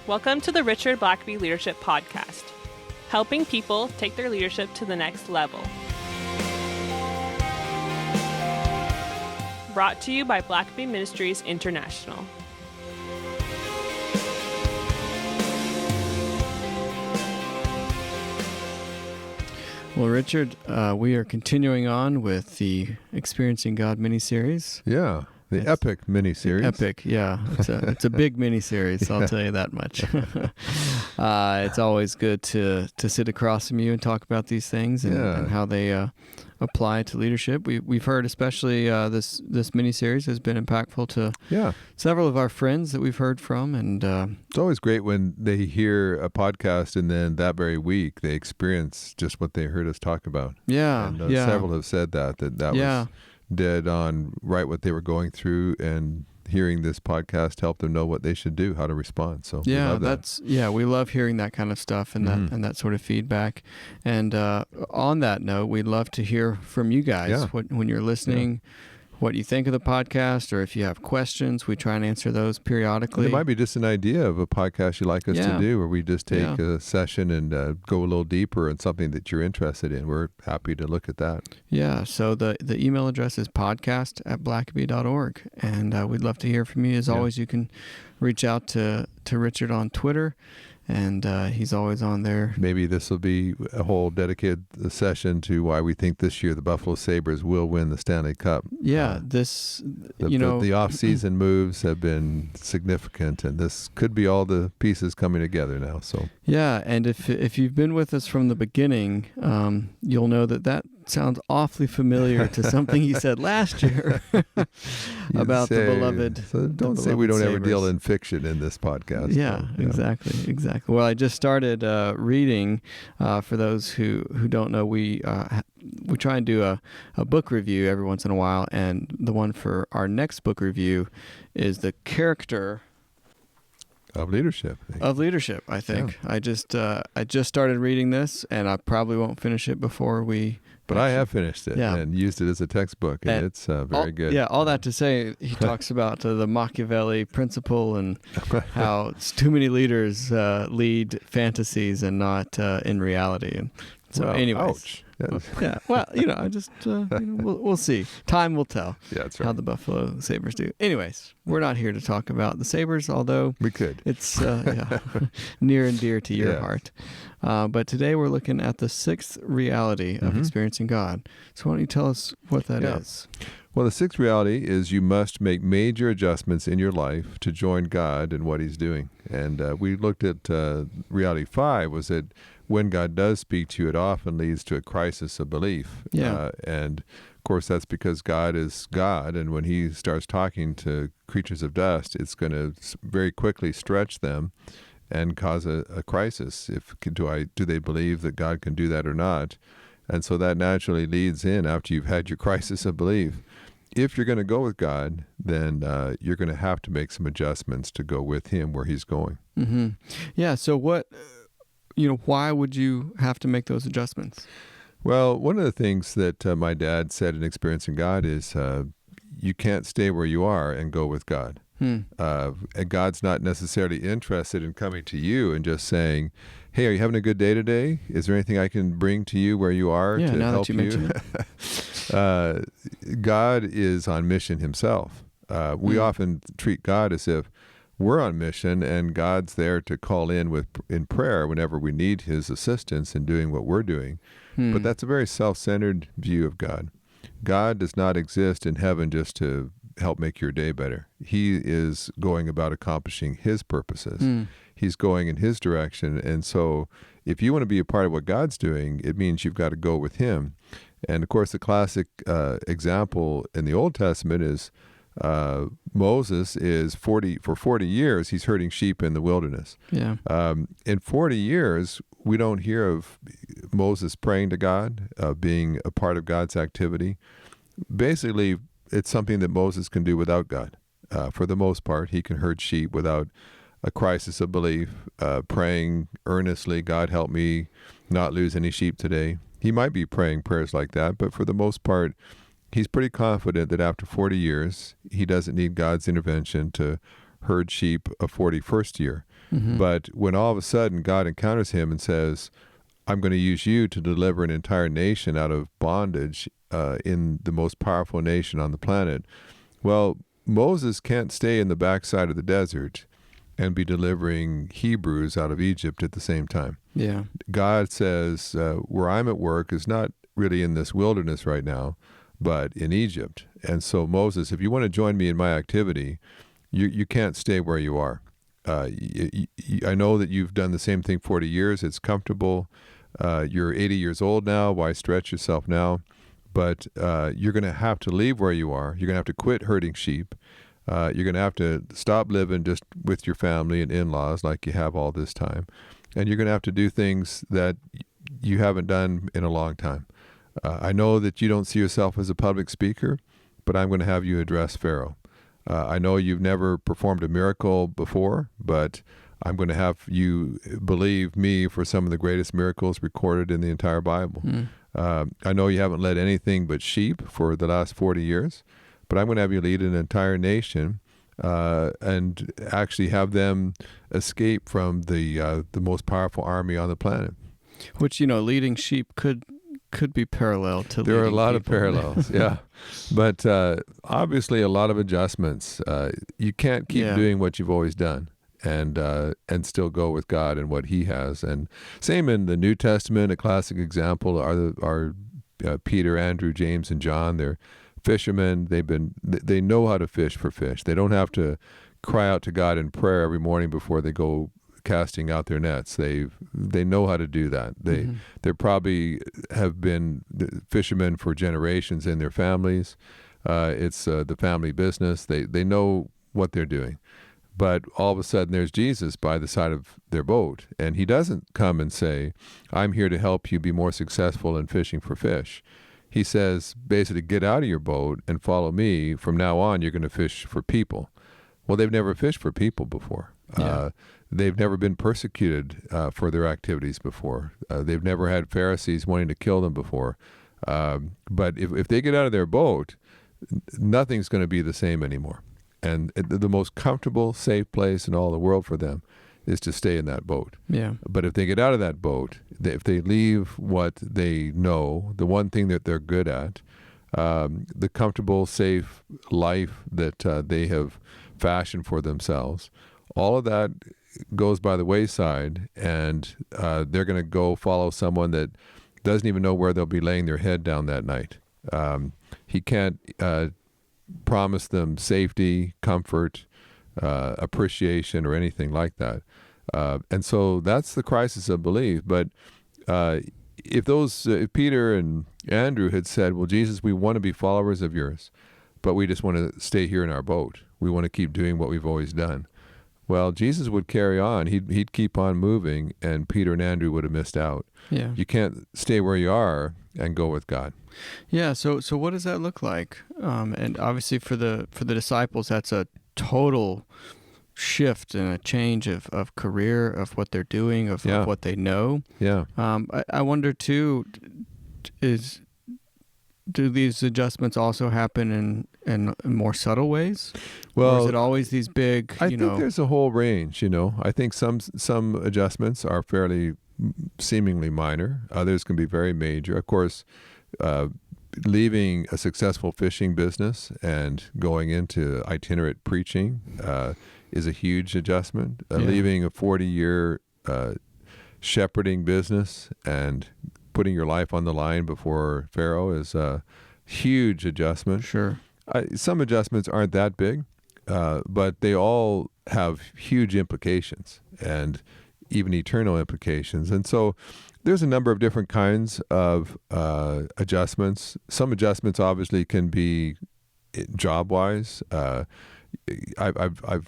Welcome to the Richard Blackaby Leadership Podcast, helping people take their leadership to the next level. Brought to you by Blackaby Ministries International. Well, Richard, we are continuing on with the Experiencing God miniseries. Yeah, the epic miniseries. Epic, yeah. It's a big miniseries, I'll tell you that much. It's always good to sit across from you and talk about these things and how they apply to leadership. We've heard, especially this miniseries has been impactful to several of our friends that we've heard from, and it's always great when they hear a podcast and then that very week they experience just what they heard us talk about. Several have said that was dead on right what they were going through, and hearing this podcast helped them know what they should do, how to respond. So we love that. We love hearing that kind of stuff and that sort of feedback. And on that note, we'd love to hear from you guys when you're listening, what you think of the podcast, or if you have questions. We try and answer those periodically. And it might be just an idea of a podcast you'd like us to do, where we just take a session and go a little deeper in something that you're interested in. We're happy to look at that. Yeah, so the email address is podcast@blackaby.org, and we'd love to hear from you. As always, you can reach out to Richard on Twitter, and he's always on there. Maybe this will be a whole dedicated session to why we think this year the Buffalo Sabres will win the Stanley Cup. The off-season moves have been significant, and this could be all the pieces coming together now. So and if you've been with us from the beginning, you'll know that sounds awfully familiar to something you said last year about the beloved. So don't say we don't ever deal in fiction in this podcast. Exactly. Well, I just started reading. For those who don't know, we try and do a book review every once in a while, and the one for our next book review is the character of leadership. I think. I just started reading this, and I probably won't finish it before we. But I have finished it and used it as a textbook, and it's very good. Yeah, all that to say, he talks about the Machiavelli principle and how too many leaders lead fantasies and not in reality. And so, anyways. Ouch. Well, I just, we'll see. Time will tell how the Buffalo Sabres do. Anyways, we're not here to talk about the Sabres, although we could. It's near and dear to your heart. But today we're looking at the sixth reality of experiencing God. So why don't you tell us what that is? Well, the sixth reality is you must make major adjustments in your life to join God in what he's doing. And we looked at reality 5 was that when God does speak to you, it often leads to a crisis of belief. And of course, that's because God is God. And when he starts talking to creatures of dust, it's going to very quickly stretch them and cause a crisis. Do they believe that God can do that or not? And so that naturally leads in after you've had your crisis of belief. If you're going to go with God, then you're going to have to make some adjustments to go with him where he's going. Mm-hmm. Yeah. So why would you have to make those adjustments? Well, one of the things that my dad said in Experiencing God is you can't stay where you are and go with God. And God's not necessarily interested in coming to you and just saying, hey, are you having a good day today? Is there anything I can bring to you where you are to help you? God is on mission himself. We often treat God as if we're on mission and God's there to call in prayer whenever we need his assistance in doing what we're doing. But that's a very self-centered view of God. God does not exist in heaven just to help make your day better. He is going about accomplishing his purposes. He's going in his direction. And so if you want to be a part of what God's doing, it means you've got to go with him. And of course, the classic example in the Old Testament is Moses is for 40 years, he's herding sheep in the wilderness. In 40 years, we don't hear of Moses praying to God, being a part of God's activity. Basically, it's something that Moses can do without God. For the most part, he can herd sheep without a crisis of belief, praying earnestly, God help me not lose any sheep today. He might be praying prayers like that, but for the most part, he's pretty confident that after 40 years, he doesn't need God's intervention to herd sheep a 41st year. But when all of a sudden God encounters him and says, I'm going to use you to deliver an entire nation out of bondage in the most powerful nation on the planet. Well, Moses can't stay in the backside of the desert and be delivering Hebrews out of Egypt at the same time. Yeah. God says, where I'm at work is not really in this wilderness right now, but in Egypt. And so Moses, if you want to join me in my activity, you can't stay where you are. I know that you've done the same thing 40 years. It's comfortable. You're 80 years old now. Why stretch yourself now? But you're going to have to leave where you are. You're going to have to quit herding sheep. You're going to have to stop living just with your family and in-laws like you have all this time. And you're going to have to do things that you haven't done in a long time. I know that you don't see yourself as a public speaker, but I'm going to have you address Pharaoh. I know you've never performed a miracle before, but I'm going to have you believe me for some of the greatest miracles recorded in the entire Bible. I know you haven't led anything but sheep for the last 40 years, but I'm going to have you lead an entire nation and actually have them escape from the most powerful army on the planet. Which, leading sheep could be parallel to there are a lot people. of parallels, yeah. But obviously a lot of adjustments. You can't keep doing what you've always done and still go with God and what He has. And same in the New Testament. A classic example are Peter, Andrew, James, and John. They're fishermen. They know how to fish for fish. They don't have to cry out to God in prayer every morning before they go casting out their nets. They know how to do that. They probably have been fishermen for generations in their families. It's the family business. They know what they're doing. But all of a sudden there's Jesus by the side of their boat, and He doesn't come and say, I'm here to help you be more successful in fishing for fish. He says, basically, get out of your boat and follow me. From now on, you're going to fish for people. Well, they've never fished for people before. They've never been persecuted for their activities before. They've never had Pharisees wanting to kill them before. But if they get out of their boat, nothing's going to be the same anymore. And the most comfortable, safe place in all the world for them is to stay in that boat. Yeah. But if they get out of that boat, if they leave what they know, the one thing that they're good at, the comfortable, safe life that they have fashioned for themselves, all of that goes by the wayside, and they're going to go follow someone that doesn't even know where they'll be laying their head down that night. He can't promise them safety, comfort, appreciation, or anything like that. And so that's the crisis of belief. But if Peter and Andrew had said, well, Jesus, we want to be followers of yours, but we just want to stay here in our boat. We want to keep doing what we've always done. Well, Jesus would carry on. He'd keep on moving, and Peter and Andrew would have missed out. Yeah. You can't stay where you are and go with God. Yeah. So what does that look like? And obviously for the disciples, that's a total shift and a change of career, of what they're doing, of what they know. Yeah. I wonder too, do these adjustments also happen in more subtle ways? Well, or is it always these big, I think there's a whole range, I think some adjustments are fairly seemingly minor. Others can be very major. Of course, leaving a successful fishing business and going into itinerant preaching is a huge adjustment. Leaving a 40-year shepherding business and putting your life on the line before Pharaoh is a huge adjustment. Sure. Some adjustments aren't that big, but they all have huge implications and even eternal implications. And so there's a number of different kinds of adjustments. Some adjustments obviously can be job-wise. I've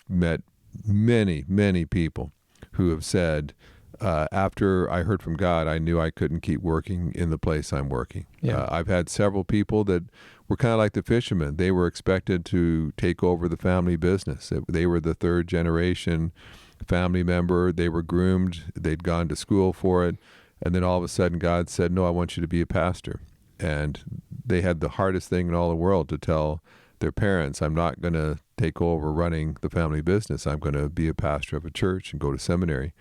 met many people who have said, after I heard from God, I knew I couldn't keep working in the place I'm working. Yeah. I've had several people that were kind of like the fishermen. They were expected to take over the family business. They were the third generation family member. They were groomed. They'd gone to school for it. And then all of a sudden God said, no, I want you to be a pastor. And they had the hardest thing in all the world to tell their parents, I'm not going to take over running the family business. I'm going to be a pastor of a church and go to seminary.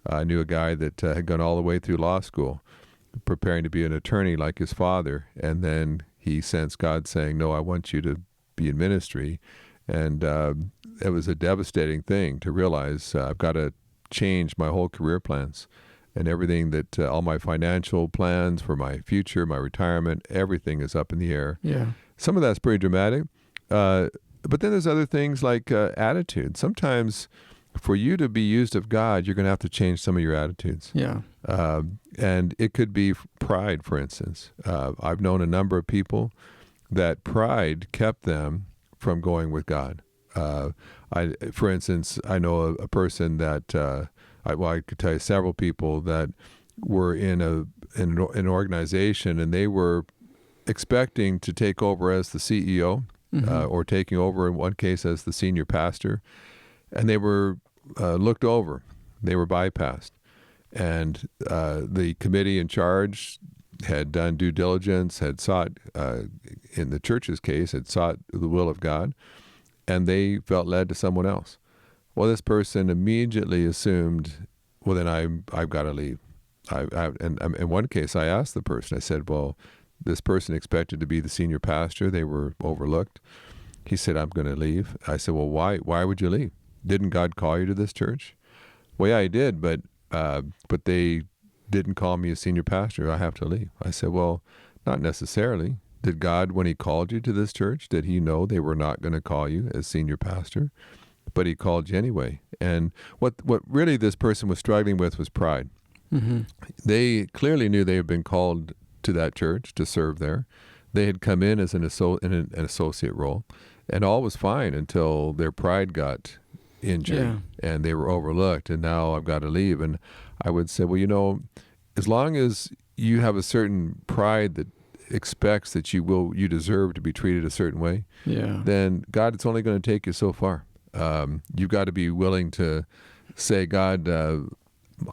I knew a guy that had gone all the way through law school, preparing to be an attorney like his father, and then he sensed God saying, no, I want you to be in ministry. And it was a devastating thing to realize I've got to change my whole career plans and everything that all my financial plans for my future, my retirement, everything is up in the air. Yeah. Some of that's pretty dramatic. But then there's other things like attitude. Sometimes for you to be used of God, you're going to have to change some of your attitudes. Yeah. And it could be pride, for instance. I've known a number of people that pride kept them from going with God. For instance, I know a person that, I could tell you several people that were in an organization, and they were expecting to take over as the CEO, or taking over in one case as the senior pastor, and they were looked over. They were bypassed. And the committee in charge had done due diligence, had sought, in the church's case, had sought the will of God, and they felt led to someone else. Well, this person immediately assumed, well, then I've got to leave. And in one case, I asked the person, I said, well, this person expected to be the senior pastor. They were overlooked. He said, I'm going to leave. I said, well, why would you leave? Didn't God call you to this church? Well, yeah, he did, but they didn't call me a senior pastor. I have to leave. I said, well, not necessarily. Did God, when he called you to this church, did he know they were not going to call you as senior pastor? But he called you anyway. And what really this person was struggling with was pride. Mm-hmm. They clearly knew they had been called to that church to serve there. They had come in as an associate role, and all was fine until their pride got injured, and they were overlooked, and now I've got to leave. And I would say, well, as long as you have a certain pride that expects that you deserve to be treated a certain way, then God, it's only going to take you so far. You've got to be willing to say, God,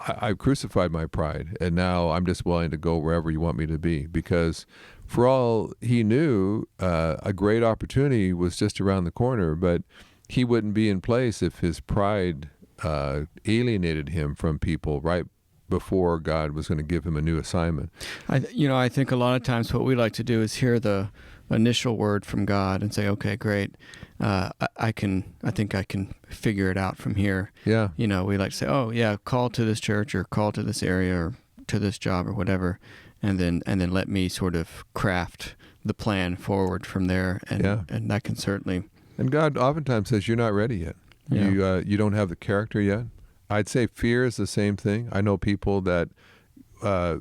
I've crucified my pride, and now I'm just willing to go wherever you want me to be. Because for all he knew, a great opportunity was just around the corner, but he wouldn't be in place if his pride alienated him from people right before God was going to give him a new assignment. I think a lot of times what we like to do is hear the initial word from God and say, okay, great. I think I can figure it out from here. Yeah. We like to say, oh yeah, call to this church or call to this area or to this job or whatever. And then let me sort of craft the plan forward from there. And that can certainly. And God oftentimes says, you're not ready yet. Yeah. You don't have the character yet. I'd say fear is the same thing. I know people that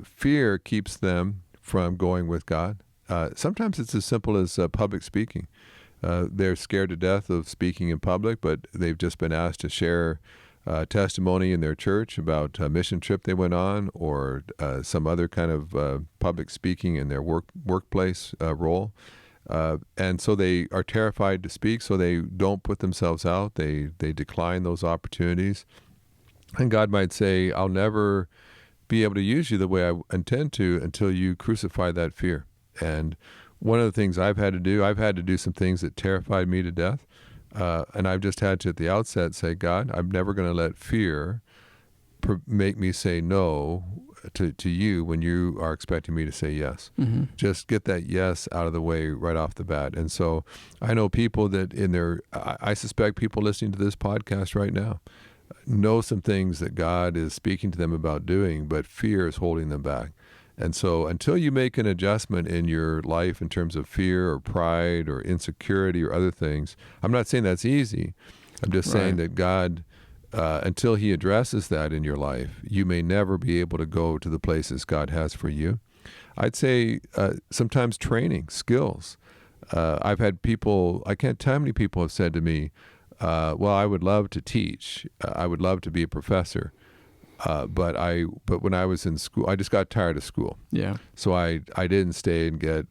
fear keeps them from going with God. Sometimes it's as simple as public speaking. They're scared to death of speaking in public, but they've just been asked to share testimony in their church about a mission trip they went on, or some other kind of public speaking in their workplace role. And so they are terrified to speak, so they don't put themselves out. They decline those opportunities. And God might say, I'll never be able to use you the way I intend to until you crucify that fear. And one of the things I've had to do some things that terrified me to death. And I've just had to, at the outset, say, God, I'm never going to let fear make me say no to you when you are expecting me to say yes. Mm-hmm. Just get that yes out of the way right off the bat. And so I know people that I suspect people listening to this podcast right now know some things that God is speaking to them about doing, but fear is holding them back. And so until you make an adjustment in your life in terms of fear or pride or insecurity or other things, I'm not saying that's easy. I'm just saying that God, until he addresses that in your life, you may never be able to go to the places God has for you. I'd say sometimes training, skills. I've had people, I can't tell how many people have said to me, well, I would love to teach. I would love to be a professor. But when I was in school, I just got tired of school. Yeah. So I didn't stay and get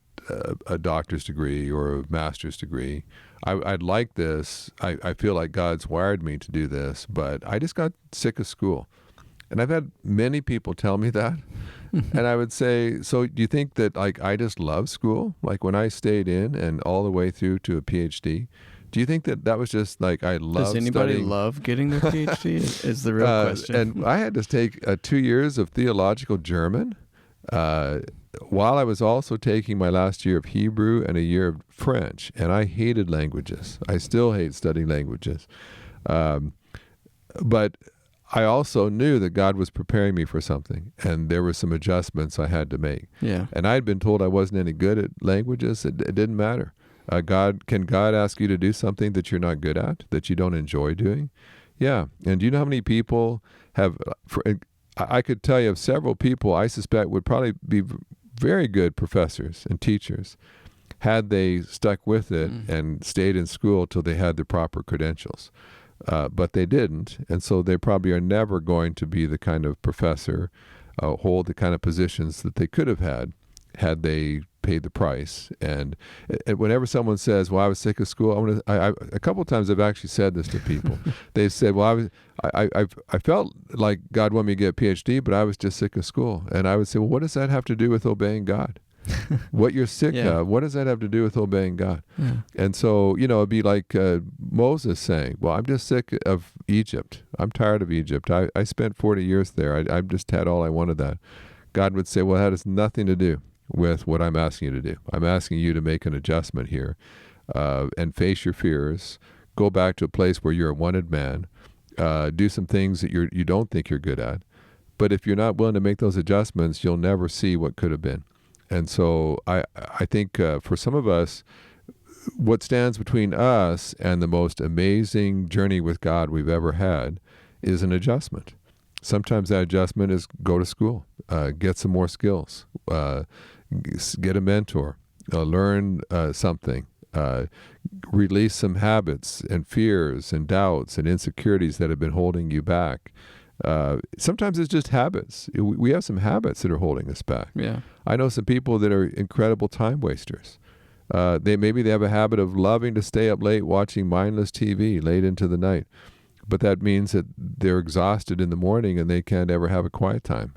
a doctor's degree or a master's degree. I'd like this. I feel like God's wired me to do this, but I just got sick of school. And I've had many people tell me that. And I would say, so do you think that like I just love school? Like when I stayed in and all the way through to a PhD, do you think that that was just like I love Does anybody studying? love getting their PhD is the real question. And I had to take 2 years of theological German while I was also taking my last year of Hebrew and a year of French. And I hated languages. I still hate studying languages. But I also knew that God was preparing me for something, and there were some adjustments I had to make. Yeah. And I had been told I wasn't any good at languages. It didn't matter. Can God ask you to do something that you're not good at, that you don't enjoy doing? Yeah. And do you know how many people have, I could tell you of several people I suspect would probably be very good professors and teachers had they stuck with it and stayed in school till they had the proper credentials. But they didn't, and so they probably are never going to be the kind of professor, hold the kind of positions that they could have had they paid the price. And whenever someone says, "Well, I was sick of school," a couple of times I've actually said this to people. They've said, "Well, I felt like God wanted me to get a PhD, but I was just sick of school." And I would say, "Well, what does that have to do with obeying God?" What you're sick of, what does that have to do with obeying God? Yeah. And so, it'd be like Moses saying, well, I'm just sick of Egypt. I'm tired of Egypt. I spent 40 years there. I just had all I wanted that. God would say, well, that has nothing to do with what I'm asking you to do. I'm asking you to make an adjustment here and face your fears. Go back to a place where you're a wanted man. Do some things that you don't think you're good at. But if you're not willing to make those adjustments, you'll never see what could have been. And so I think for some of us, what stands between us and the most amazing journey with God we've ever had is an adjustment. Sometimes that adjustment is go to school, get some more skills, get a mentor, learn something, release some habits and fears and doubts and insecurities that have been holding you back. Sometimes it's just habits. We have some habits that are holding us back. Yeah. I know some people that are incredible time wasters. Maybe they have a habit of loving to stay up late watching mindless TV late into the night. But that means that they're exhausted in the morning and they can't ever have a quiet time.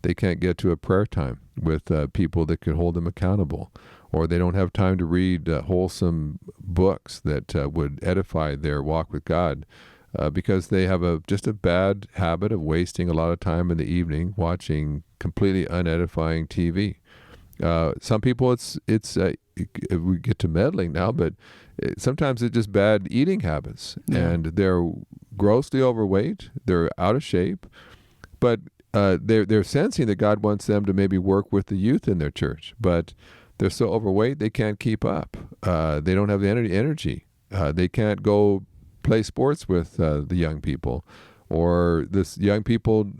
They can't get to a prayer time with people that can hold them accountable. Or they don't have time to read wholesome books that would edify their walk with God. Because they have just a bad habit of wasting a lot of time in the evening watching completely unedifying TV. Some people, it's we get to meddling now, but sometimes it's just bad eating habits, and they're grossly overweight. They're out of shape, but they're sensing that God wants them to maybe work with the youth in their church, but they're so overweight they can't keep up. They don't have the energy. They can't go play sports with the young people, or this young people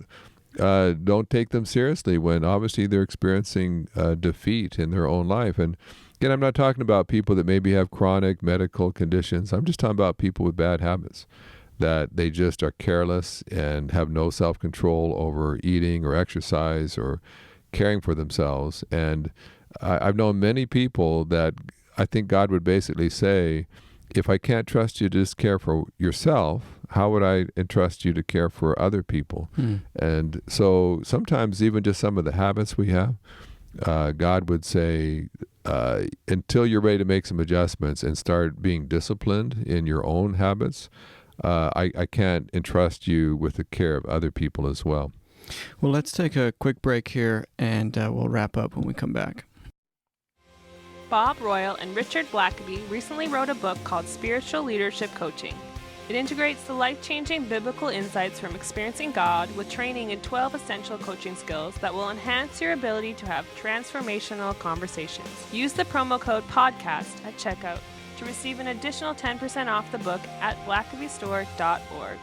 don't take them seriously when obviously they're experiencing defeat in their own life. And again, I'm not talking about people that maybe have chronic medical conditions. I'm just talking about people with bad habits, that they just are careless and have no self-control over eating or exercise or caring for themselves. And I've known many people that I think God would basically say, if I can't trust you to just care for yourself, how would I entrust you to care for other people? And so sometimes even just some of the habits we have, God would say, until you're ready to make some adjustments and start being disciplined in your own habits, I can't entrust you with the care of other people as well. Well, let's take a quick break here, and we'll wrap up when we come back. Bob Royal and Richard Blackaby recently wrote a book called Spiritual Leadership Coaching. It integrates the life-changing biblical insights from experiencing God with training in 12 essential coaching skills that will enhance your ability to have transformational conversations. Use the promo code PODCAST at checkout to receive an additional 10% off the book at blackabystore.org.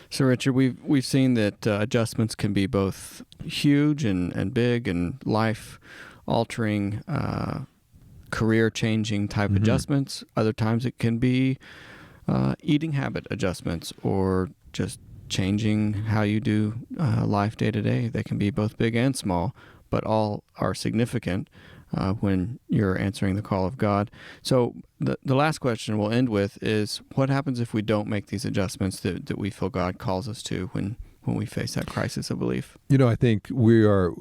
So, Richard, we've seen that adjustments can be both huge and big and life-altering, career-changing type adjustments. Other times it can be eating habit adjustments or just changing how you do life day to day. They can be both big and small, but all are significant. when you're answering the call of God. So the last question we'll end with is, what happens if we don't make these adjustments that we feel God calls us to when we face that crisis of belief? I think we are,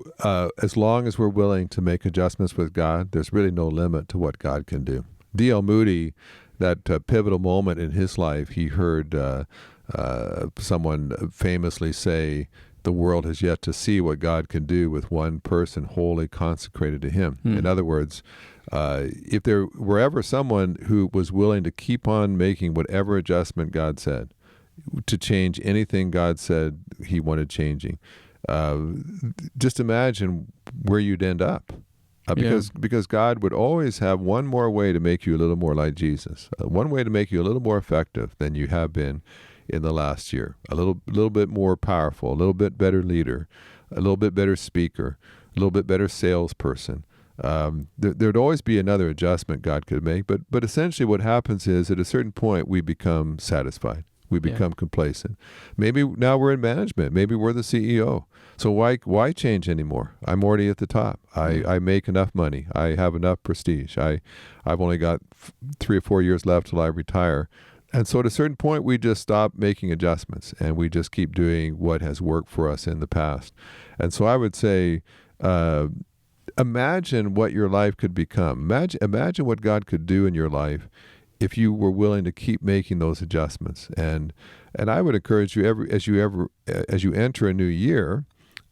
as long as we're willing to make adjustments with God, there's really no limit to what God can do. D.L. Moody, that pivotal moment in his life, he heard someone famously say, the world has yet to see what God can do with one person wholly consecrated to him. In other words, if there were ever someone who was willing to keep on making whatever adjustment God said, to change anything God said he wanted changing, just imagine where you'd end up. Because God would always have one more way to make you a little more like Jesus, one way to make you a little more effective than you have been in the last year, a little bit more powerful, a little bit better leader, a little bit better speaker, a little bit better salesperson. There'd always be another adjustment God could make, but essentially what happens is at a certain point we become satisfied. We become complacent. Maybe now we're in management. Maybe we're the CEO. So why change anymore? I'm already at the top. I make enough money. I have enough prestige. I've only got 3 or 4 years left till I retire. And so at a certain point, we just stop making adjustments and we just keep doing what has worked for us in the past. And so I would say, imagine what your life could become. Imagine what God could do in your life if you were willing to keep making those adjustments. And I would encourage you, as you enter a new year,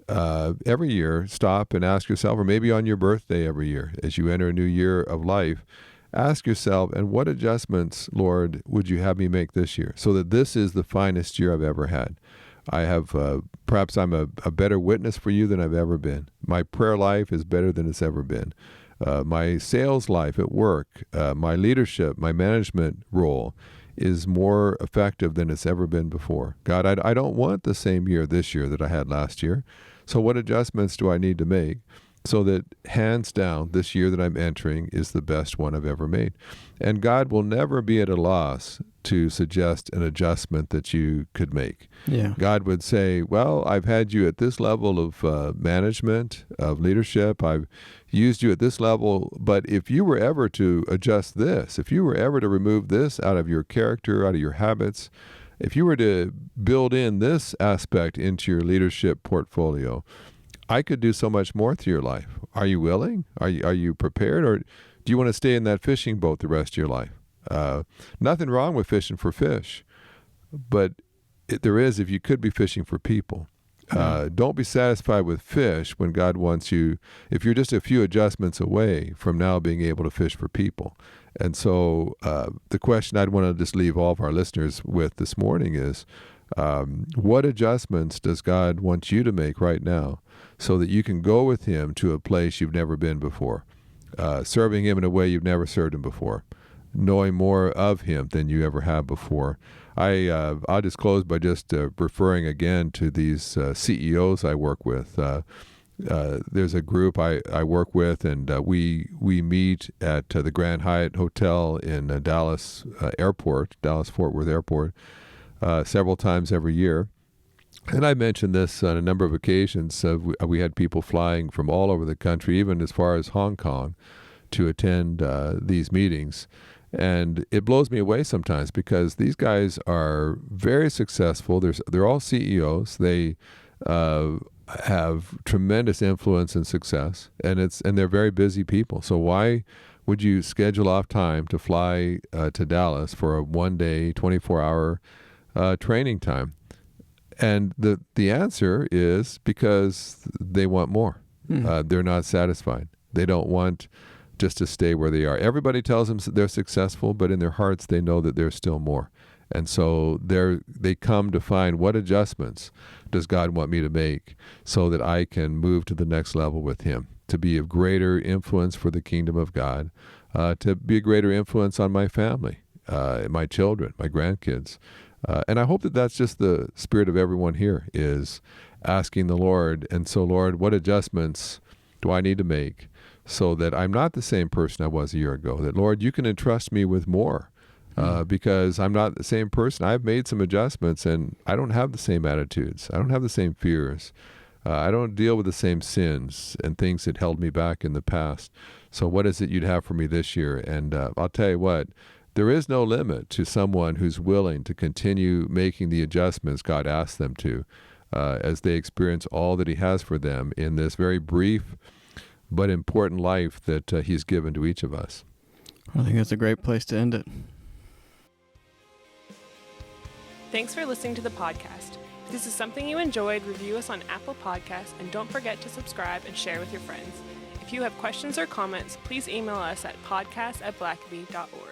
every year, stop and ask yourself, or maybe on your birthday every year, as you enter a new year of life, ask yourself, and what adjustments, Lord, would you have me make this year so that this is the finest year I've ever had? I have, perhaps I'm a better witness for you than I've ever been. My prayer life is better than it's ever been. My sales life at work, my leadership, my management role is more effective than it's ever been before. God, I don't want the same year this year that I had last year. So what adjustments do I need to make so that hands down this year that I'm entering is the best one I've ever made? And God will never be at a loss to suggest an adjustment that you could make. Yeah. God would say, well, I've had you at this level of management, of leadership. I've used you at this level. But if you were ever to adjust this, if you were ever to remove this out of your character, out of your habits, if you were to build in this aspect into your leadership portfolio, I could do so much more through your life. Are you willing? Are you prepared? Or do you want to stay in that fishing boat the rest of your life? Nothing wrong with fishing for fish, but there is if you could be fishing for people. Don't be satisfied with fish when God wants you, if you're just a few adjustments away from now being able to fish for people. And so the question I'd want to just leave all of our listeners with this morning is, what adjustments does God want you to make right now so that you can go with him to a place you've never been before, serving him in a way you've never served him before, knowing more of him than you ever have before? I'll just close by just referring again to these CEOs I work with. There's a group I work with, and we meet at the Grand Hyatt Hotel in Dallas Fort Worth Airport, several times every year. And I mentioned this on a number of occasions. We had people flying from all over the country, even as far as Hong Kong, to attend these meetings. And it blows me away sometimes because these guys are very successful. They're all CEOs. They have tremendous influence and success, and they're very busy people. So why would you schedule off time to fly to Dallas for a 1-day, 24-hour training time? And the answer is because they want more. They're not satisfied. They don't want just to stay where they are. Everybody tells them they're successful, but in their hearts they know that there's still more. And so they come to find, what adjustments does God want me to make so that I can move to the next level with him, to be of greater influence for the kingdom of God, to be a greater influence on my family, my children, my grandkids. And I hope that that's just the spirit of everyone here, is asking the Lord, and so Lord, what adjustments do I need to make so that I'm not the same person I was a year ago? That, Lord, you can entrust me with more because I'm not the same person. I've made some adjustments and I don't have the same attitudes. I don't have the same fears. I don't deal with the same sins and things that held me back in the past. So what is it you'd have for me this year? And I'll tell you what, there is no limit to someone who's willing to continue making the adjustments God asks them to as they experience all that he has for them in this very brief but important life that he's given to each of us. I think that's a great place to end it. Thanks for listening to the podcast. If this is something you enjoyed, review us on Apple Podcasts, and don't forget to subscribe and share with your friends. If you have questions or comments, please email us at podcast@blackaby.org.